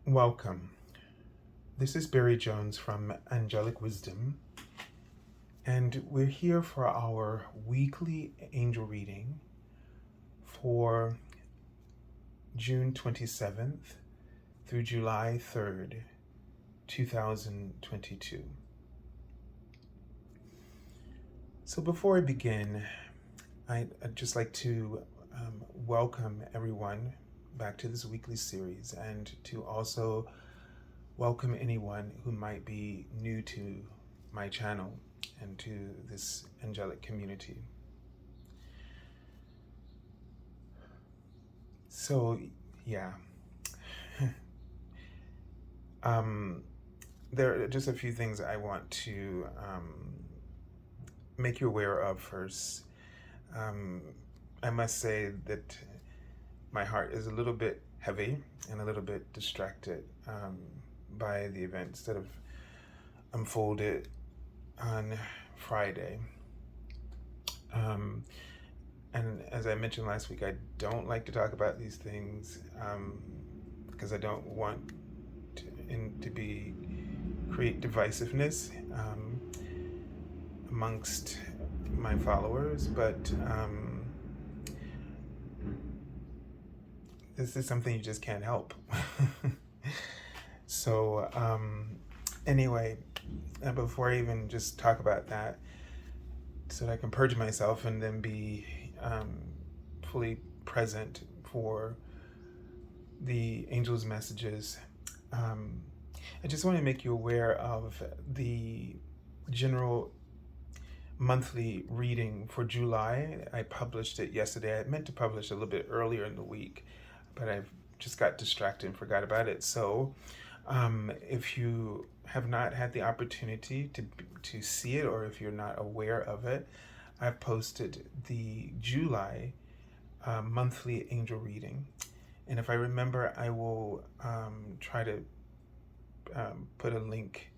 Welcome. This is Barry Jones from Angelic Wisdom, and we're here for our weekly angel reading for June 27th through July 3rd, 2022. So before I begin, I'd just like to welcome everyone back to this weekly series, and to also welcome anyone who might be new to my channel and to this angelic community. So yeah, there are just a few things I want to make you aware of first. I must say that my heart is a little bit heavy and a little bit distracted by the events that have unfolded on Friday. And as I mentioned last week, I don't like to talk about these things because I don't want to create divisiveness amongst my followers, but this is something you just can't help. So anyway, before I even just talk about that, so that I can purge myself and then be fully present for the angels' messages, I just want to make you aware of the general monthly reading for July. I published it yesterday. I meant to publish a little bit earlier in the week, but I've just got distracted and forgot about it. So if you have not had the opportunity to see it, or if you're not aware of it, I've posted the July monthly angel reading. And if I remember, I will try to put a link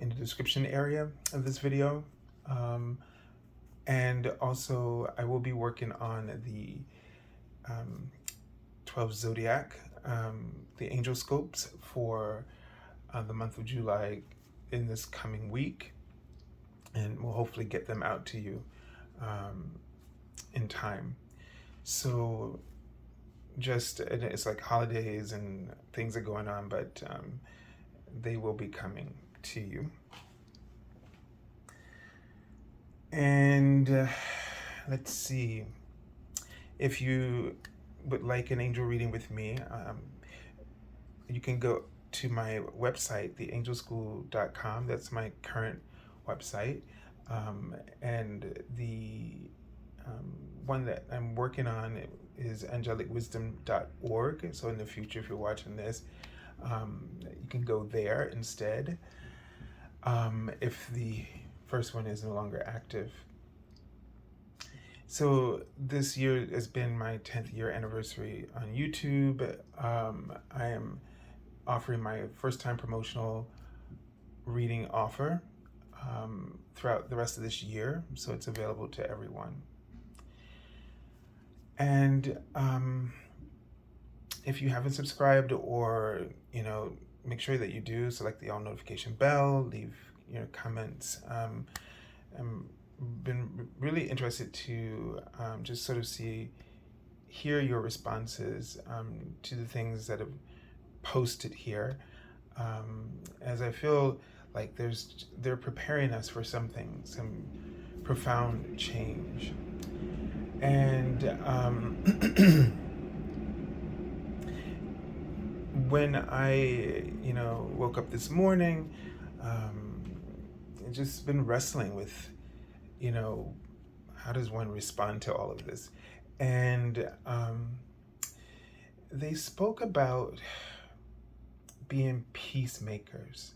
in the description area of this video. And also I will be working on the 12 zodiac, the angel scopes for the month of July in this coming week, and we'll hopefully get them out to you in time. So it's like holidays and things are going on, but they will be coming to you. And let's see, if you would like an angel reading with me, you can go to my website, theangelschool.com. That's my current website. And the one that I'm working on is angelicwisdom.org. So in the future, if you're watching this, you can go there instead, if the first one is no longer active. So this year has been my 10th year anniversary on YouTube. I am offering my first time promotional reading offer throughout the rest of this year, so it's available to everyone. And if you haven't subscribed, or make sure that you do, select the all notification bell, leave your comments. Been really interested to just sort of hear your responses to the things that have posted here, as I feel like they're preparing us for some profound change. And when I woke up this morning, I've just been wrestling with how does one respond to all of this? And they spoke about being peacemakers.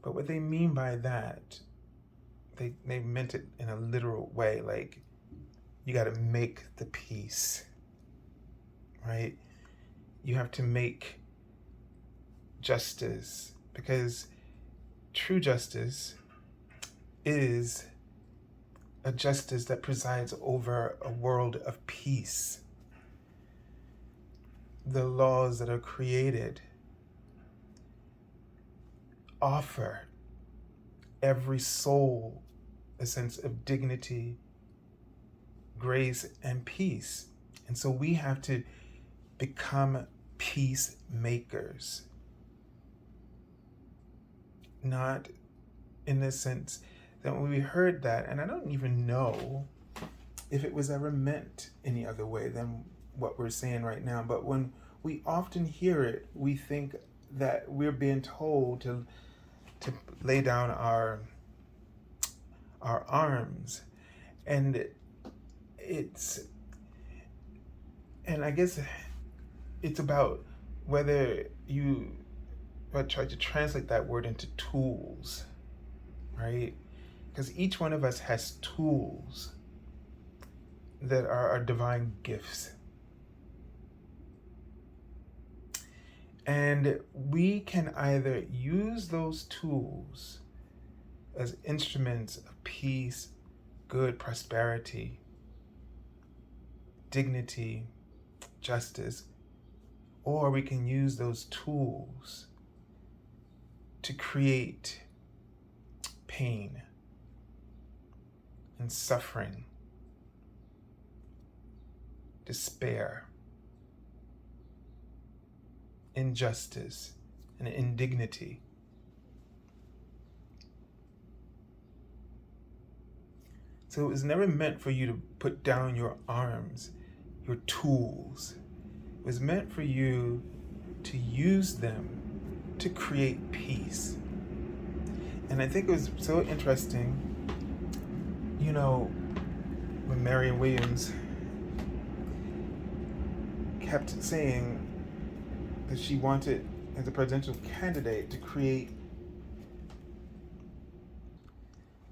But what they mean by that, they meant it in a literal way, like you got to make the peace, right? You have to make justice, because true justice is a justice that presides over a world of peace. the laws that are created offer every soul a sense of dignity, grace, and peace. And so we have to become peacemakers. Not in the sense that when we heard that, and I don't even know if it was ever meant any other way than what we're saying right now, but when we often hear it, we think that we're being told to lay down our arms, and I guess it's about whether you try to translate that word into tools, right? Because each one of us has tools that are our divine gifts. And we can either use those tools as instruments of peace, good, prosperity, dignity, justice, or we can use those tools to create pain and suffering, despair, injustice, and indignity. So it was never meant for you to put down your arms, your tools. It was meant for you to use them to create peace. And I think it was so interesting, when Marianne Williams kept saying that she wanted, as a presidential candidate, to create,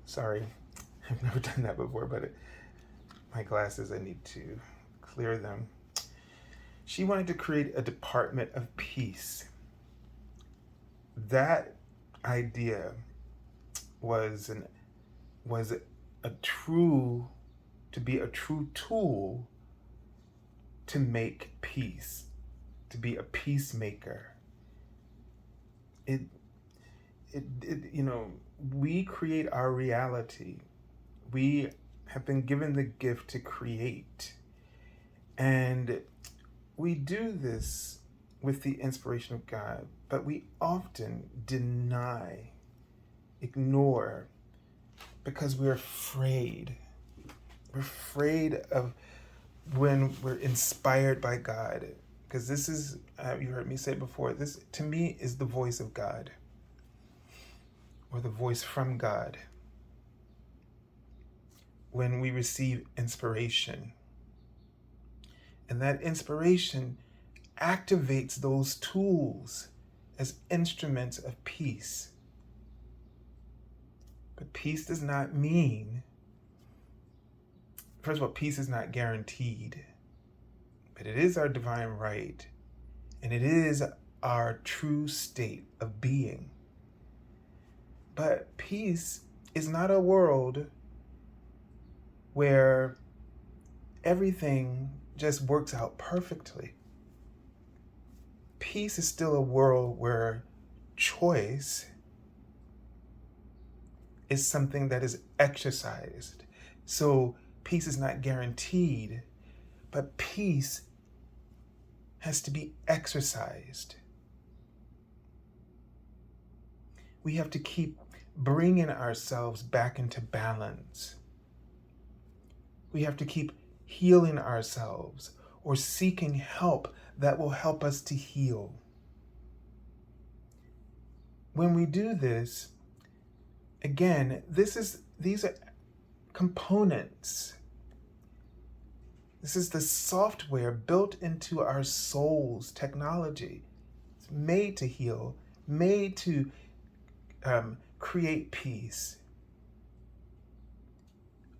sorry, I've never done that before, but my glasses, I need to clear them. She wanted to create a Department of Peace. That idea was to be a true tool to make peace, to be a peacemaker. We create our reality. We have been given the gift to create. And we do this with the inspiration of God, but we often deny, ignore, because we're afraid. We're afraid of when we're inspired by God. Because this is, you heard me say it before, this to me is the voice of God, or the voice from God. When we receive inspiration, and that inspiration activates those tools as instruments of peace. But peace does not mean, first of all, peace is not guaranteed, but it is our divine right, and it is our true state of being. But peace is not a world where everything just works out perfectly. Peace is still a world where choice is something that is exercised. So peace is not guaranteed, but peace has to be exercised. We have to keep bringing ourselves back into balance. We have to keep healing ourselves or seeking help that will help us to heal. When we do this, again, these are components. This is the software built into our soul's technology. It's made to heal, made to create peace.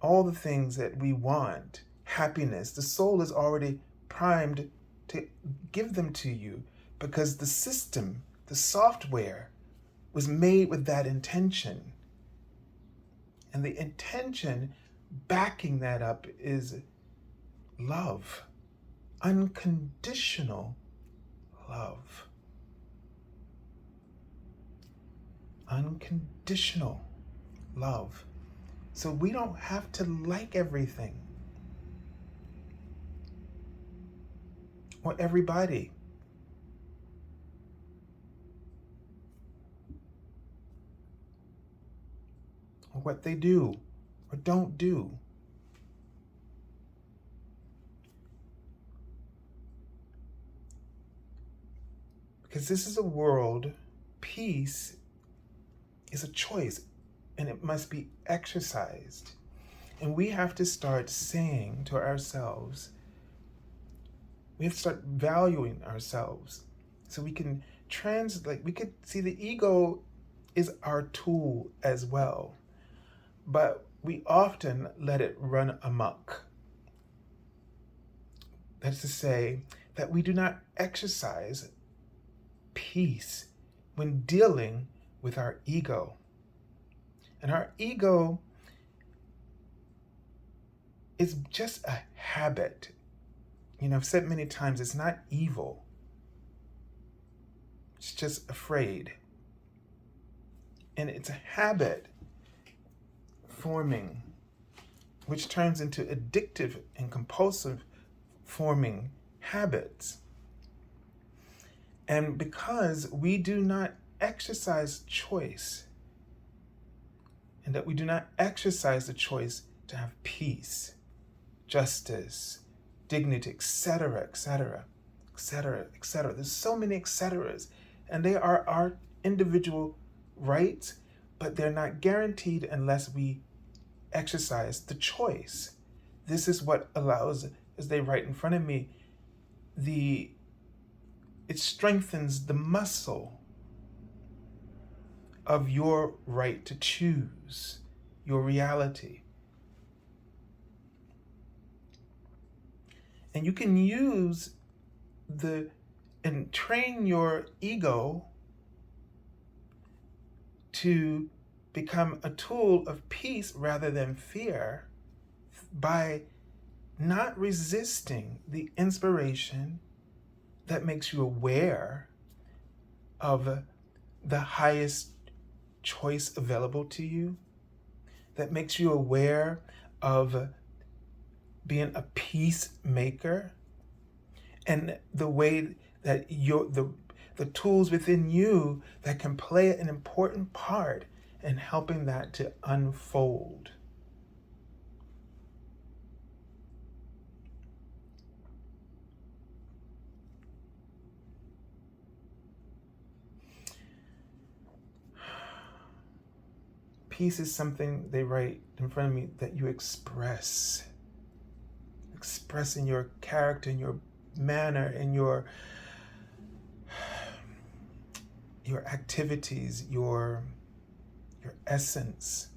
All the things that we want, happiness, the soul is already primed to give them to you because the system, the software, was made with that intention. And the intention backing that up is love, unconditional love. Unconditional love. So we don't have to like everything or everybody. Or what they do or don't do. Because this is a world, peace is a choice, and it must be exercised. And we have to start saying to ourselves, we have to start valuing ourselves so we can we could see the ego is our tool as well, but we often let it run amok. That's to say that we do not exercise peace when dealing with our ego. And our ego is just a habit. I've said many times, it's not evil. It's just afraid. And it's a habit forming, which turns into addictive and compulsive forming habits. And because we do not exercise choice, and that we do not exercise the choice to have peace, justice, dignity, etc., etc., etc., etc. There's so many etceteras, and they are our individual rights, but they're not guaranteed unless we exercise the choice. This is what allows, as they write in front of me, it strengthens the muscle of your right to choose your reality. And you can use and train your ego to become a tool of peace rather than fear by not resisting the inspiration that makes you aware of the highest choice available to you, that makes you aware of being a peacemaker, and the way that the tools within you that can play an important part in helping that to unfold. Peace is something, they write in front of me, that you express in your character, in your manner, in your activities, your essence.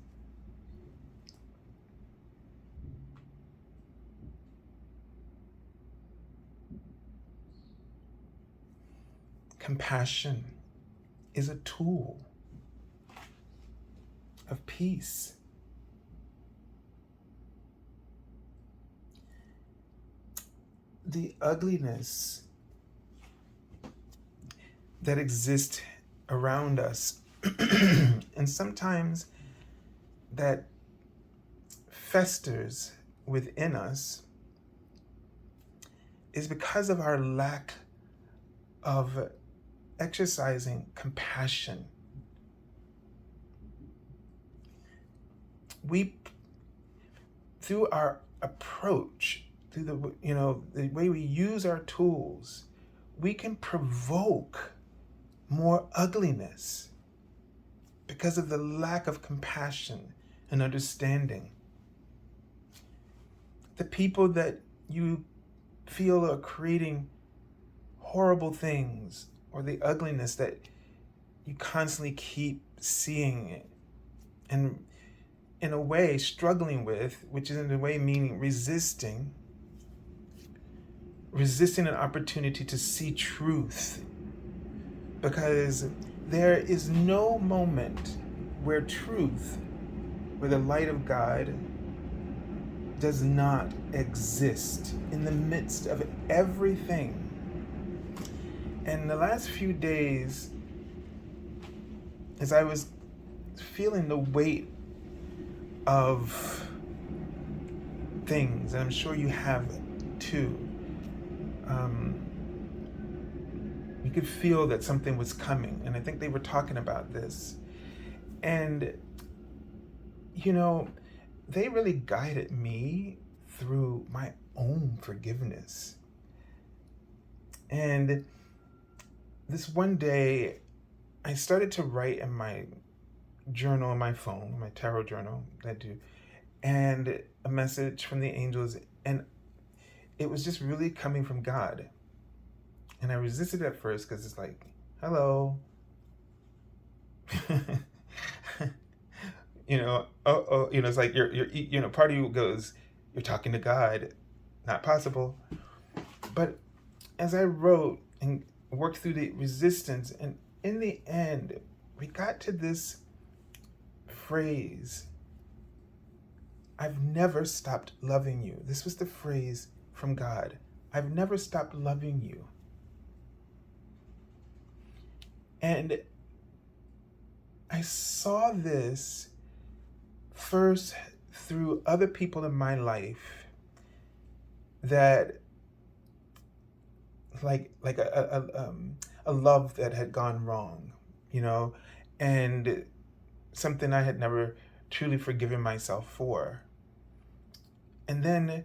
Compassion is a tool of peace. The ugliness that exists around us and sometimes that festers within us is because of our lack of exercising compassion. We, through our approach, through the way we use our tools, we can provoke more ugliness because of the lack of compassion and understanding. The people that you feel are creating horrible things, or the ugliness that you constantly keep seeing and in a way struggling with, which is in a way meaning resisting an opportunity to see truth. Because there is no moment where truth, where the light of God does not exist in the midst of everything. And the last few days, as I was feeling the weight of things, and I'm sure you have too, you could feel that something was coming. And I think they were talking about this. And, you know, they really guided me through my own forgiveness. And this one day, I started to write in my journal on my phone, my tarot journal that I do, and a message from the angels. And it was just really coming from God. And I resisted at first because it's like, hello. It's like you're part of you goes, you're talking to God, not possible. But as I wrote and worked through the resistance, and in the end, we got to this phrase, I've never stopped loving you. This was the phrase from God. I've never stopped loving you. And I saw this first through other people in my life that like a love that had gone wrong, and something I had never truly forgiven myself for. And then,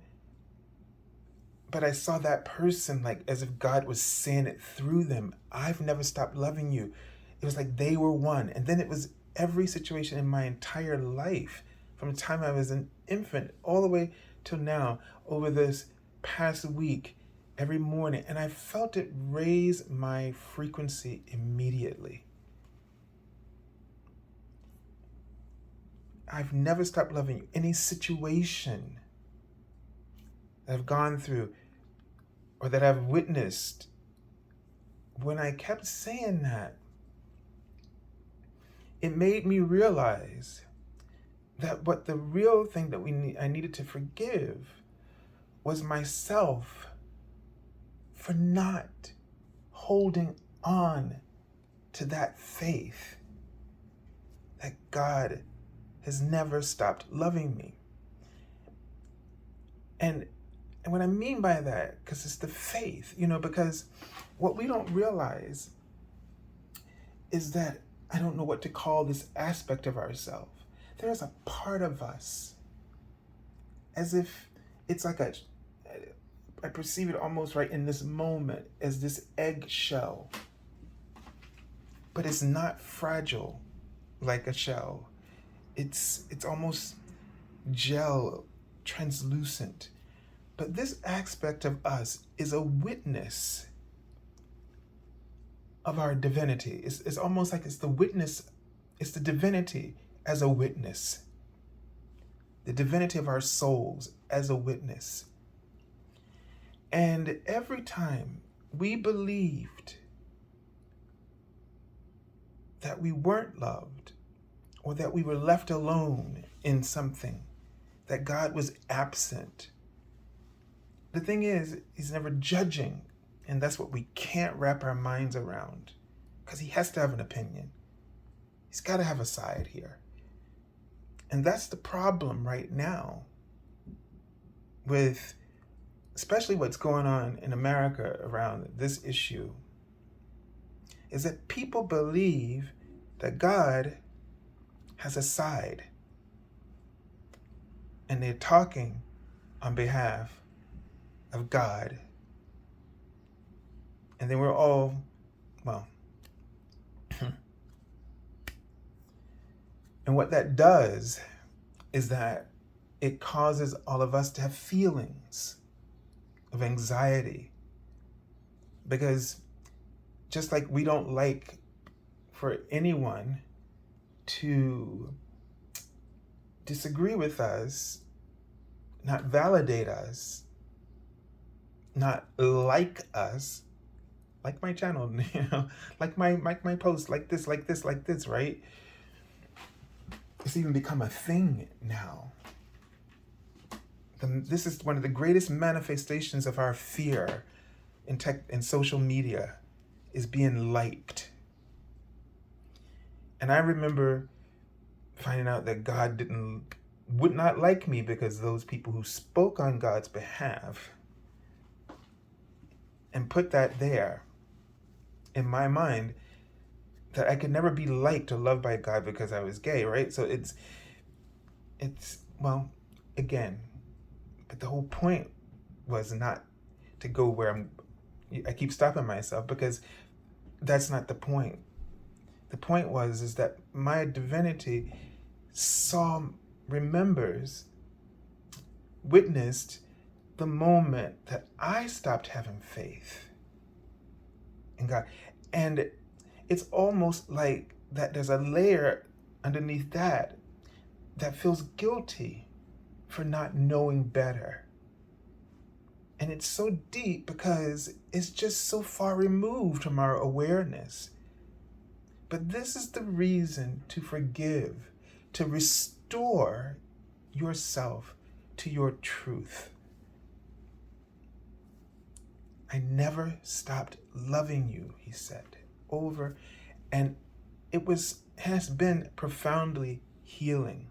but I saw that person like as if God was saying it through them. I've never stopped loving you. It was like they were one. And then it was every situation in my entire life, from the time I was an infant all the way till now, over this past week, every morning. And I felt it raise my frequency immediately. I've never stopped loving you. Any situation that I've gone through or that I've witnessed, when I kept saying that, it made me realize that what the real thing that I needed to forgive was myself for not holding on to that faith that God has never stopped loving me. And what I mean by that, because it's the faith, because what we don't realize is that, I don't know what to call this aspect of ourselves. There is a part of us, as if it's like I perceive it almost right in this moment as this eggshell, but it's not fragile like a shell. It's almost gel, translucent. But this aspect of us is a witness of our divinity. It's almost like it's the witness, it's the divinity as a witness. The divinity of our souls as a witness. And every time we believed that we weren't loved, or that we were left alone in something, that God was absent. The thing is, he's never judging, and that's what we can't wrap our minds around, because he has to have an opinion. He's got to have a side here. And that's the problem right now with especially what's going on in America around this issue, is that people believe that God has a side, and they're talking on behalf of God. And then we're all, and what that does is that it causes all of us to have feelings of anxiety, because just like we don't like for anyone to disagree with us, not validate us, not like us, like my channel, like my post, like this, right? It's even become a thing now. This is one of the greatest manifestations of our fear in tech and social media, is being liked. And I remember finding out that God would not like me because those people who spoke on God's behalf and put that there in my mind, that I could never be liked or loved by God because I was gay, right? So it's well, again, but the whole point was not to go where I keep stopping myself, because that's not the point. The point is that my divinity witnessed the moment that I stopped having faith in God. And it's almost like that there's a layer underneath that feels guilty for not knowing better. And it's so deep because it's just so far removed from our awareness. But this is the reason to forgive, to restore yourself to your truth. I never stopped loving you, he said, over, and has been profoundly healing.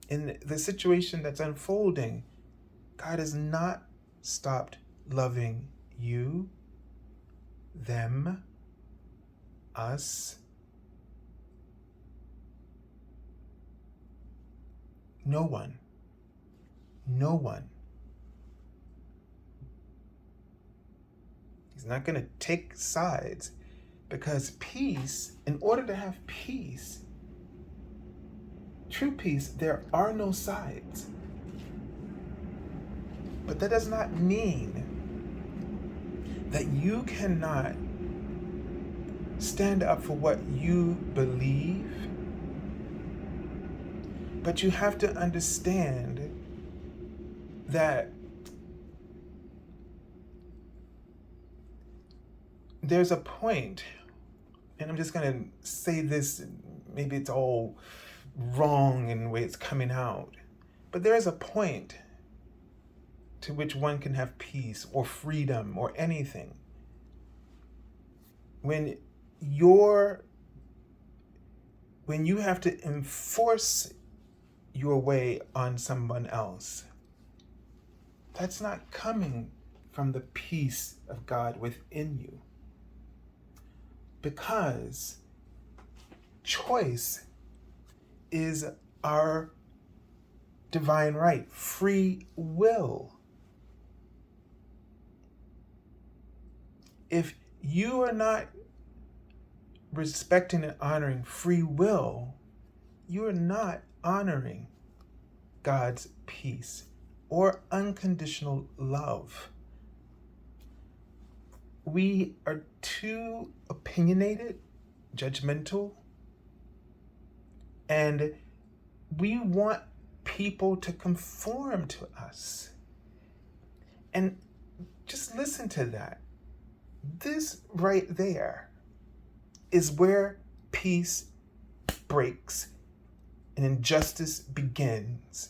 In the situation that's unfolding, God has not stopped loving you, them, us. No one. No one. He's not going to take sides, because peace, in order to have peace, true peace, there are no sides. But that does not mean that you cannot stand up for what you believe. But you have to understand that there's a point, and I'm just going to say this, maybe it's all wrong in the way it's coming out, but there is a point to which one can have peace or freedom or anything when you have to enforce your way on someone else. That's not coming from the peace of God within you, because choice is our divine right, free will. If you are not respecting and honoring free will, you are not honoring God's peace or unconditional love. We are too opinionated, judgmental, and we want people to conform to us. And just listen to that. This right there is where peace breaks and injustice begins,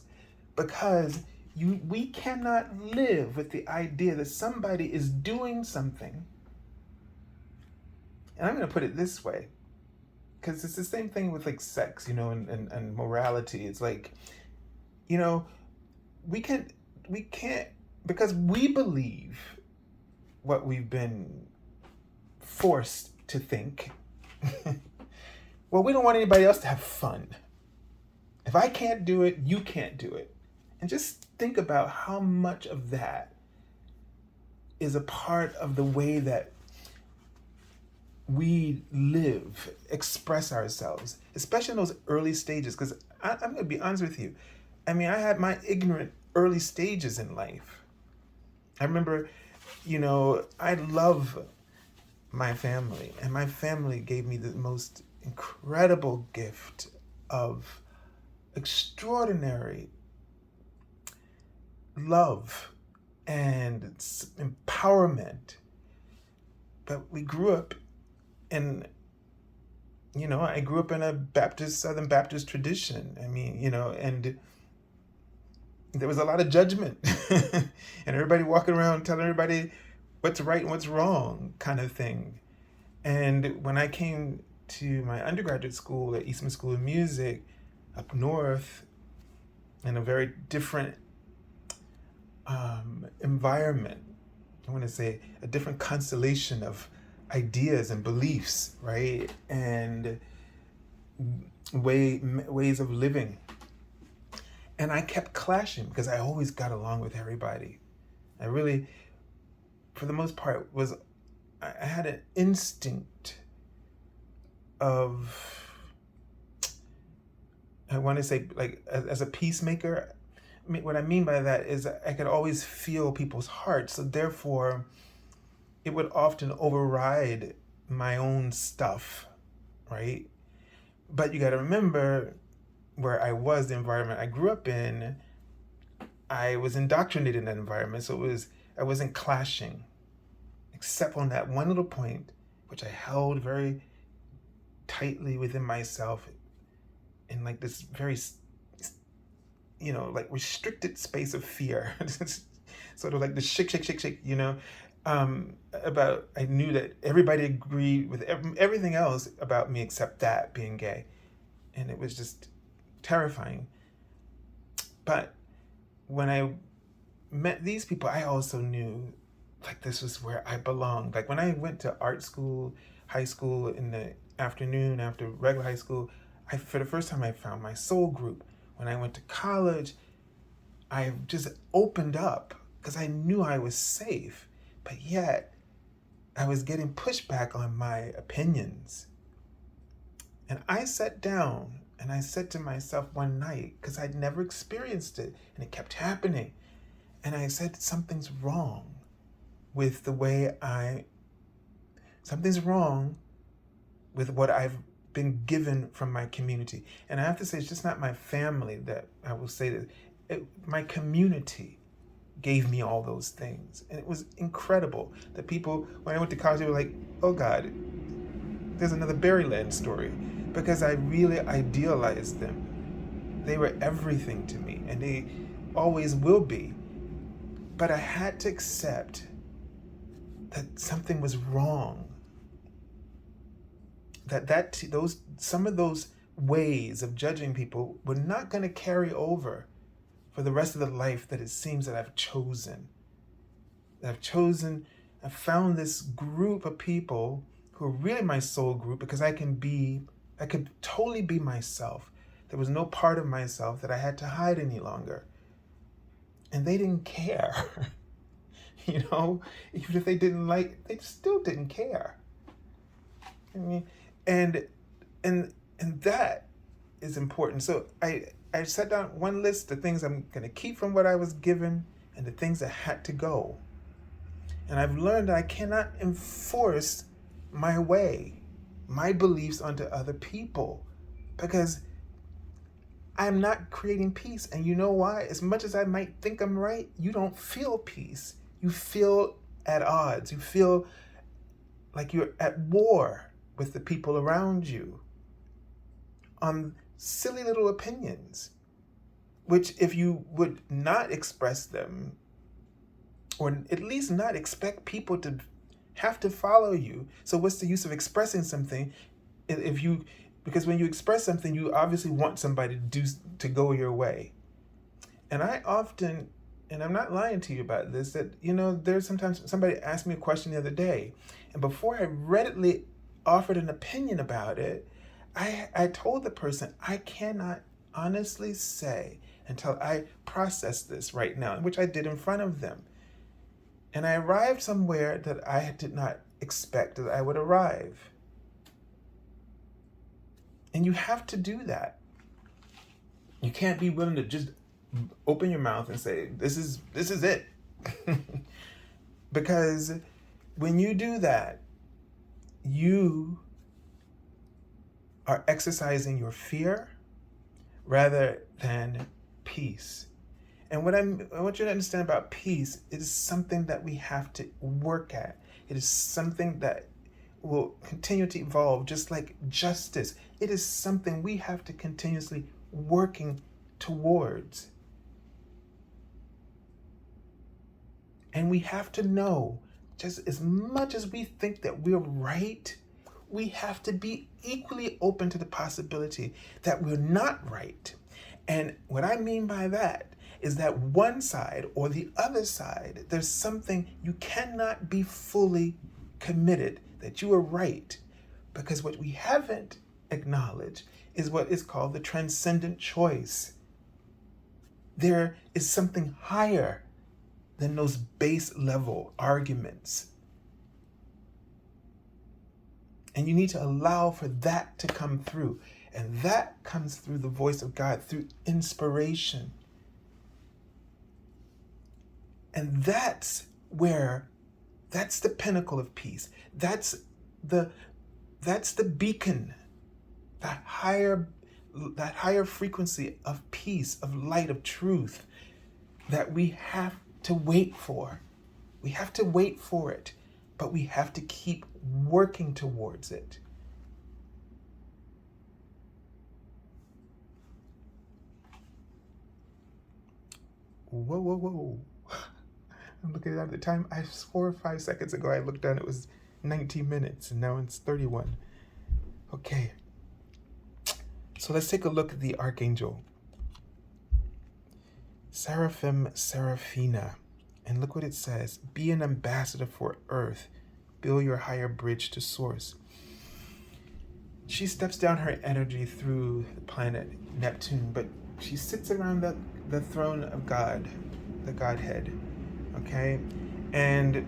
because we cannot live with the idea that somebody is doing something. And I'm going to put it this way, because it's the same thing with like sex, and morality. It's like, we can't, because we believe what we've been forced to think. Well, we don't want anybody else to have fun. If I can't do it, you can't do it. And just think about how much of that is a part of the way that we live, express ourselves, especially in those early stages. Because I'm going to be honest with you. I mean, I had my ignorant early stages in life. I remember, I love my family, and my family gave me the most incredible gift of extraordinary love and empowerment. But we grew up in, I grew up in a Southern Baptist tradition. I mean, and there was a lot of judgment and everybody walking around telling everybody what's right and what's wrong kind of thing. And when I came to my undergraduate school at Eastman School of Music up north, in a very different environment, I want to say a different constellation of ideas and beliefs, right? And ways of living. And I kept clashing because I always got along with everybody. I really, for the most part, I had an instinct of, I want to say, like, as a peacemaker. I mean, what I mean by that is I could always feel people's hearts. So therefore, it would often override my own stuff, right? But you got to remember where I was, the environment I grew up in, I was indoctrinated in that environment. So I wasn't clashing, except on that one little point, which I held very tightly within myself in like this very, like restricted space of fear. Sort of like the shake, about, I knew that everybody agreed with everything else about me except that being gay. And it was just terrifying. But when I met these people, I also knew like this was where I belonged. Like when I went to art school, high school, in the afternoon after regular high school, for the first time I found my soul group. When I went to college, I just opened up because I knew I was safe, but yet I was getting pushback on my opinions. And I sat down and I said to myself one night, because I'd never experienced it and it kept happening, and I said, something's wrong with the way something's wrong with what I've been given from my community. And I have to say, it's just not my family that I will say that. My community gave me all those things. And it was incredible that people, when I went to college, they were like, oh God, there's another Berryland story. Because I really idealized them. They were everything to me, and they always will be. But I had to accept that something was wrong. Some of those ways of judging people were not going to carry over for the rest of the life that it seems that I've chosen. I've found this group of people who are really my soul group, because I could totally be myself. There was no part of myself that I had to hide any longer. And they didn't care. Even if they didn't like, they still didn't care. I mean, and that is important. So I set down one list of things I'm going to keep from what I was given and the things that had to go. And I've learned that I cannot enforce my way, my beliefs onto other people, because I'm not creating peace. And you know why? As much as I might think I'm right, you don't feel peace. You feel at odds. You feel like you're at war with the people around you on silly little opinions, which if you would not express them, or at least not expect people to have to follow you. So what's the use of expressing something because when you express something, you obviously want somebody to go your way. And I often, and I'm not lying to you about this, that, there's sometimes somebody asked me a question the other day, and before I readily offered an opinion about it, I told the person, I cannot honestly say until I process this right now, which I did in front of them. And I arrived somewhere that I did not expect that I would arrive. And you have to do that. You can't be willing to just open your mouth and say, this is it. Because when you do that, you are exercising your fear rather than peace. And what I want you to understand about peace, it is something that we have to work at. It is something that will continue to evolve, just like justice. It is something we have to continuously working towards. And we have to know just as much as we think that we're right, we have to be equally open to the possibility that we're not right. And what I mean by that is that one side or the other side, there's something you cannot be fully committed that you are right, because what we haven't acknowledged is what is called the transcendent choice. There is something higher than those base level arguments. And you need to allow for that to come through. And that comes through the voice of God, through inspiration. And that's the pinnacle of peace. That's the beacon, that higher frequency of peace, of light, of truth that we have to wait for. We have to wait for it, but we have to keep working towards it. Whoa. I'm looking at the time. 4 or 5 seconds ago, I looked down, it was 19 minutes, and now it's 31. Okay. So let's take a look at the Archangel. Seraphim Seraphina. And look what it says. Be an ambassador for Earth. Build your higher bridge to Source. She steps down her energy through the planet Neptune, but she sits around the throne of God, the Godhead. Okay? And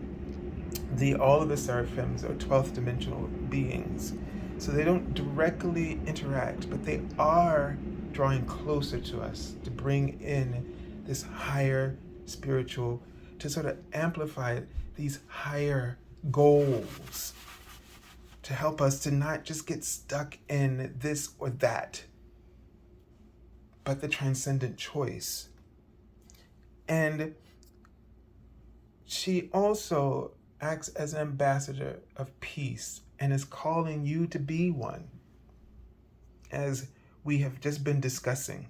all of the seraphims are 12th dimensional beings. So they don't directly interact, but they are drawing closer to us to bring in this higher spiritual, to sort of amplify these higher goals, to help us to not just get stuck in this or that, but the transcendent choice. And she also acts as an ambassador of peace and is calling you to be one, as we have just been discussing,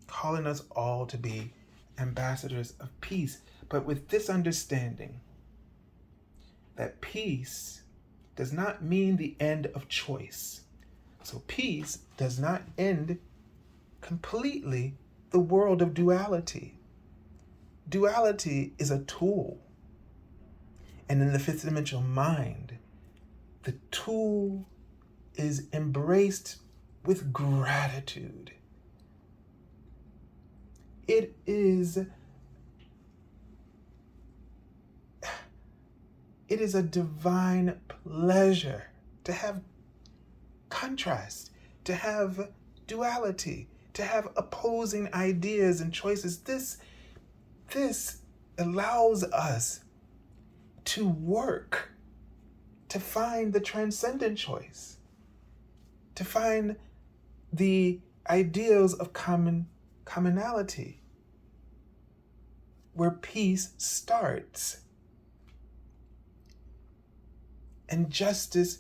calling us all to be ambassadors of peace, but with this understanding that peace does not mean the end of choice. So peace does not end completely the world of duality. Duality is a tool. And in the fifth dimensional mind, the tool is embraced with gratitude. It is a divine pleasure to have contrast, to have duality, to have opposing ideas and choices. This allows us to work to find the transcendent choice, to find the ideals of commonality, where peace starts and justice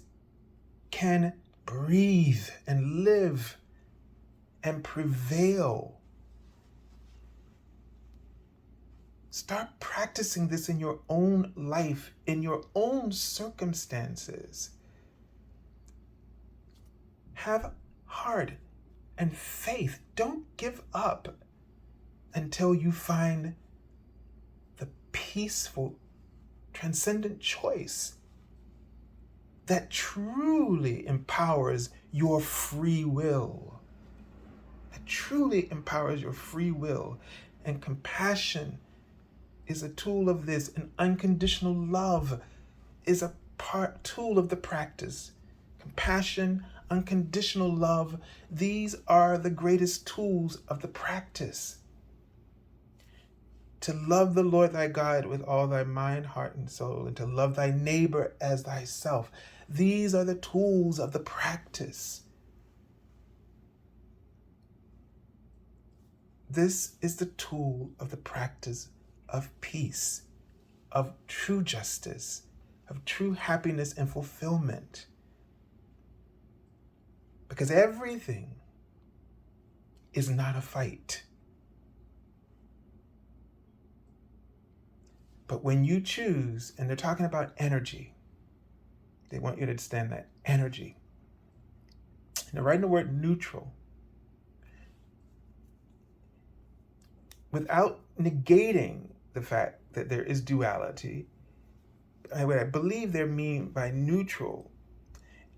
can breathe and live and prevail. Start practicing this in your own life, in your own circumstances. Have heart and faith. Don't give up until you find the peaceful, transcendent choice that truly empowers your free will. That truly empowers your free will. And compassion is a tool of this, and unconditional love is a tool of the practice. Compassion, unconditional love, these are the greatest tools of the practice. To love the Lord thy God with all thy mind, heart, and soul, and to love thy neighbor as thyself. These are the tools of the practice. This is the tool of the practice of peace, of true justice, of true happiness and fulfillment. Because everything is not a fight. But when you choose, and they're talking about energy, they want you to understand that energy. And they're writing the word neutral without negating the fact that there is duality. What I believe they mean by neutral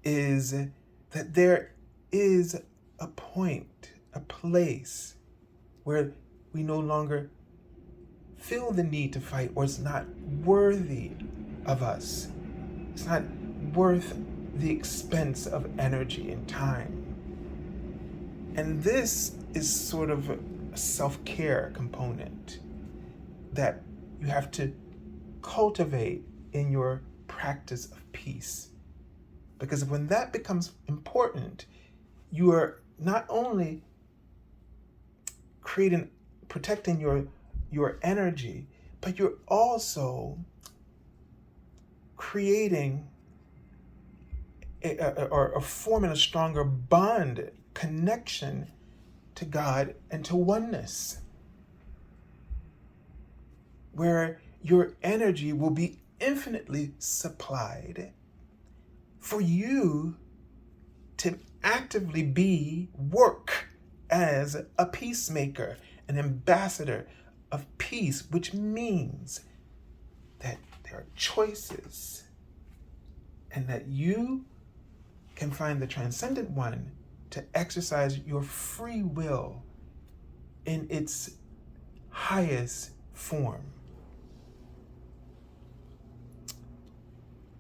is that there is a point, a place where we no longer feel the need to fight, or it's not worthy of us. It's not worth the expense of energy and time. And this is sort of a self-care component that you have to cultivate in your practice of peace. Because when that becomes important, you are not only protecting your energy, but you're also creating or forming a stronger bond, connection to God and to oneness, where your energy will be infinitely supplied for you to actively work as a peacemaker, an ambassador of peace, which means that there are choices and that you can find the transcendent one to exercise your free will in its highest form.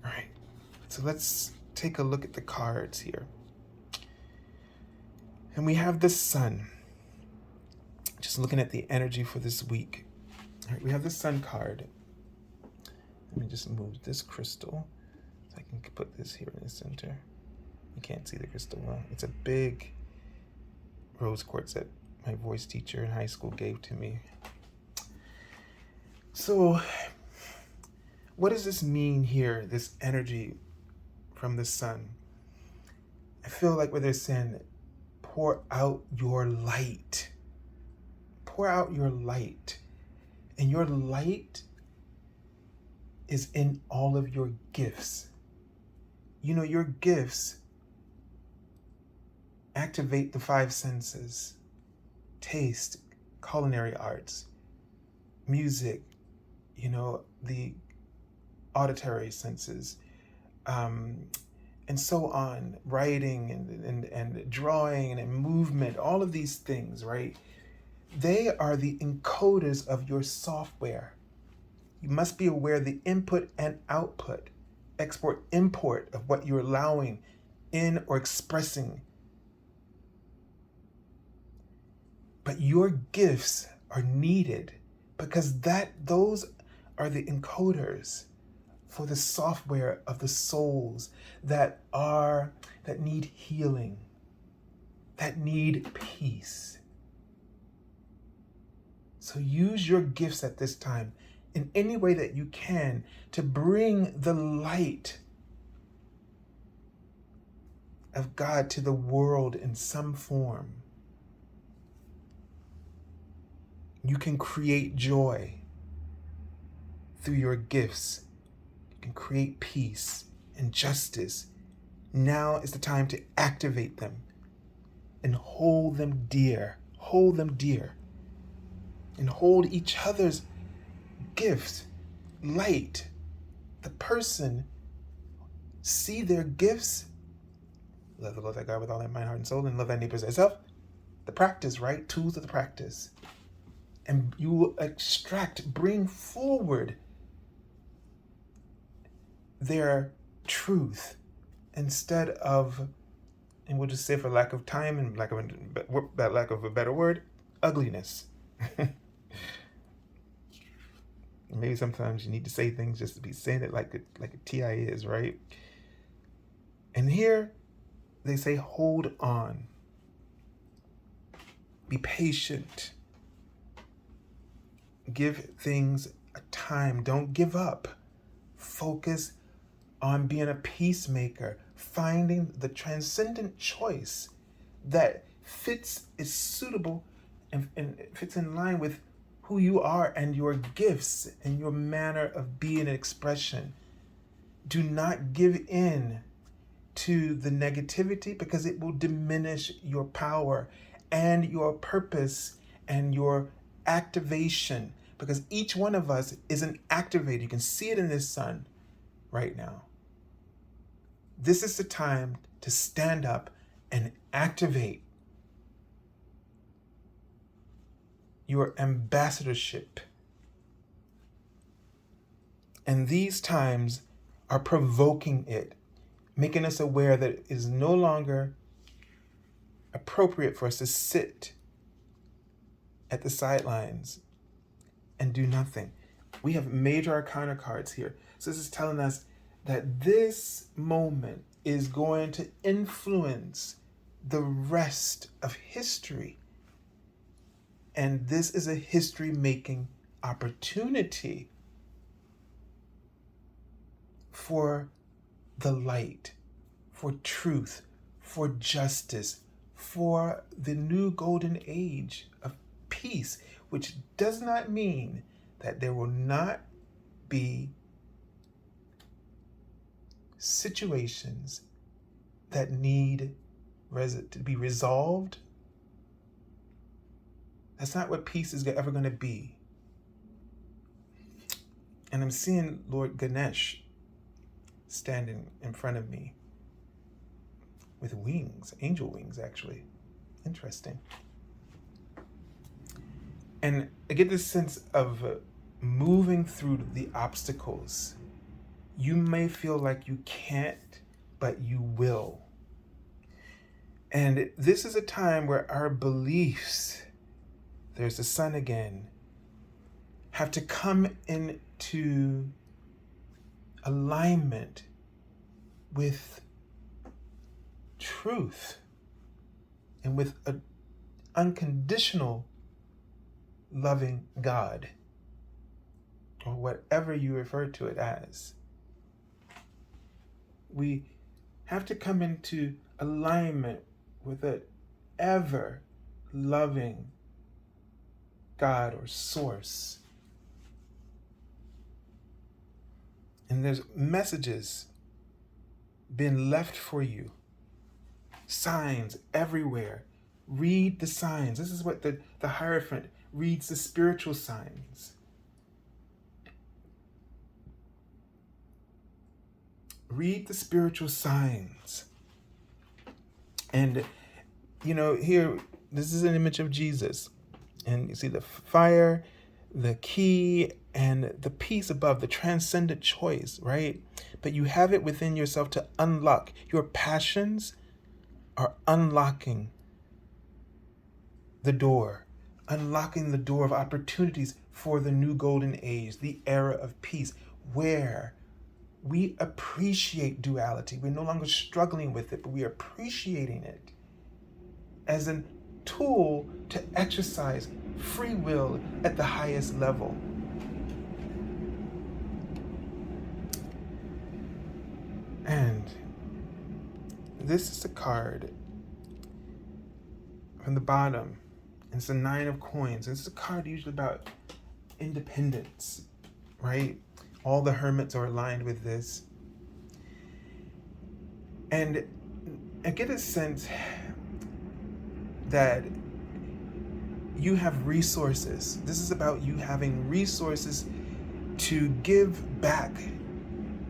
All right, so let's take a look at the cards here. And we have the sun. Just looking at the energy for this week. All right, we have the sun card. Let me just move this crystal so I can put this here in the center. You can't see the crystal well. It's a big rose quartz that my voice teacher in high school gave to me. So, what does this mean here, this energy from the sun? I feel like what they're saying, pour out your light. Pour out your light. And your light is in all of your gifts. You know, your gifts activate the five senses: taste, culinary arts, music, the auditory senses, and so on, writing and drawing and movement, all of these things, right? They are the encoders of your software. You must be aware of the input and output, export, import of what you're allowing in or expressing. But your gifts are needed because those are the encoders for the software of the souls that need healing, that need peace. So use your gifts at this time in any way that you can to bring the light of God to the world in some form. You can create joy through your gifts. You can create peace and justice. Now is the time to activate them and hold them dear. Hold them dear. And hold each other's gifts, light. The person, see their gifts. Love the Lord thy God with all thy mind, heart, and soul, and love thy neighbor as thyself. The practice, right? Tools of the practice. And you will bring forward their truth instead of, and we'll just say for lack of time and lack of a better word, ugliness. Maybe sometimes you need to say things just to be saying it like a TI is, right? And here they say, hold on. Be patient. Give things a time. Don't give up. Focus on being a peacemaker, finding the transcendent choice that is suitable and fits in line with who you are and your gifts and your manner of being and expression. Do not give in to the negativity, because it will diminish your power and your purpose and your activation, because each one of us is an activator. You can see it in this sun right now. This is the time to stand up and activate your ambassadorship. And these times are provoking it, making us aware that it is no longer appropriate for us to sit at the sidelines and do nothing. We have major arcana cards here. So this is telling us that this moment is going to influence the rest of history. And this is a history-making opportunity for the light, for truth, for justice, for the new golden age of peace, which does not mean that there will not be situations that need to be resolved. That's not what peace is ever going to be. And I'm seeing Lord Ganesh standing in front of me with wings, angel wings, actually. Interesting. And I get this sense of moving through the obstacles. You may feel like you can't, but you will. And this is a time where our beliefs, there's the sun again, have to come into alignment with truth and with an unconditional loving God, or whatever you refer to it as. We have to come into alignment with an ever loving God or source. And there's messages being left for you. Signs everywhere. Read the signs. This is what the Hierophant reads, the spiritual signs. Read the spiritual signs. And, here, this is an image of Jesus. And you see the fire, the key, and the peace above, the transcendent choice, right? But you have it within yourself to unlock. Your passions are unlocking the door, unlocking the door of opportunities for the new golden age, the era of peace, where we appreciate duality. We're no longer struggling with it, but we are appreciating it as a tool to exercise free will at the highest level. And this is a card from the bottom. It's a 9 of coins. It's a card usually about independence, right? All the hermits are aligned with this. And I get a sense that you have resources. This is about you having resources to give back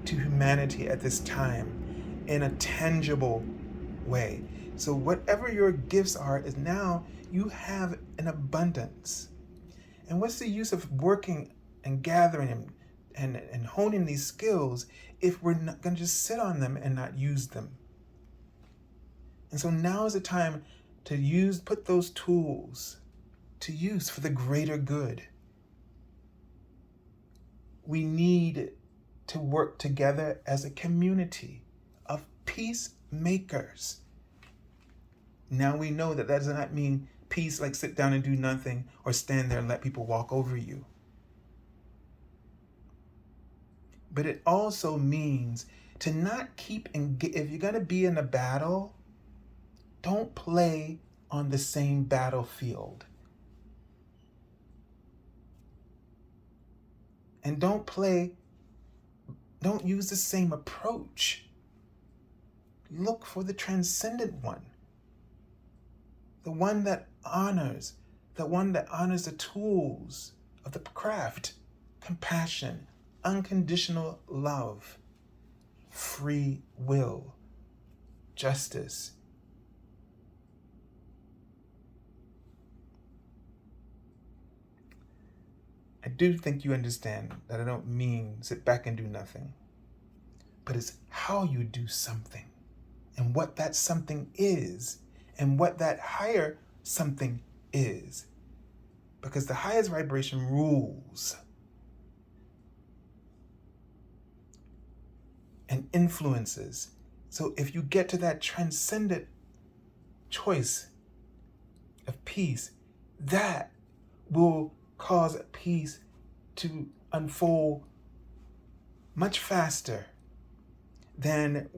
to humanity at this time in a tangible way. So whatever your gifts are is now you have an abundance. And what's the use of working and gathering and honing these skills if we're not going to just sit on them and not use them? And so now is the time to put those tools to use for the greater good. We need to work together as a community of peacemakers. Now we know that does not mean peace like sit down and do nothing or stand there and let people walk over you. But it also means to not keep if you're going to be in a battle, don't play on the same battlefield. And don't use the same approach. Look for the transcendent one. The one that honors the tools of the craft: compassion, unconditional love, free will, justice. I do think you understand that I don't mean sit back and do nothing, but it's how you do something and what that something is and what that higher something is. Because the highest vibration rules and influences. So if you get to that transcendent choice of peace, that will cause peace to unfold much faster than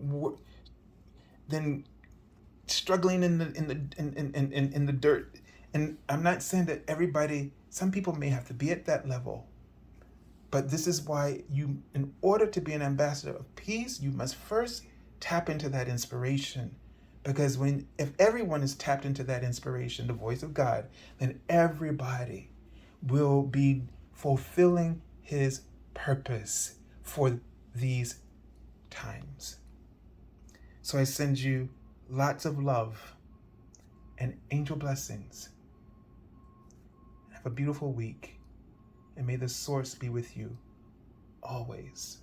struggling in the dirt. And I'm not saying that everybody, some people may have to be at that level, but this is why you, in order to be an ambassador of peace, you must first tap into that inspiration. Because if everyone is tapped into that inspiration, the voice of God, then everybody will be fulfilling his purpose for these times. So I send you lots of love and angel blessings. Have a beautiful week, and may the source be with you always.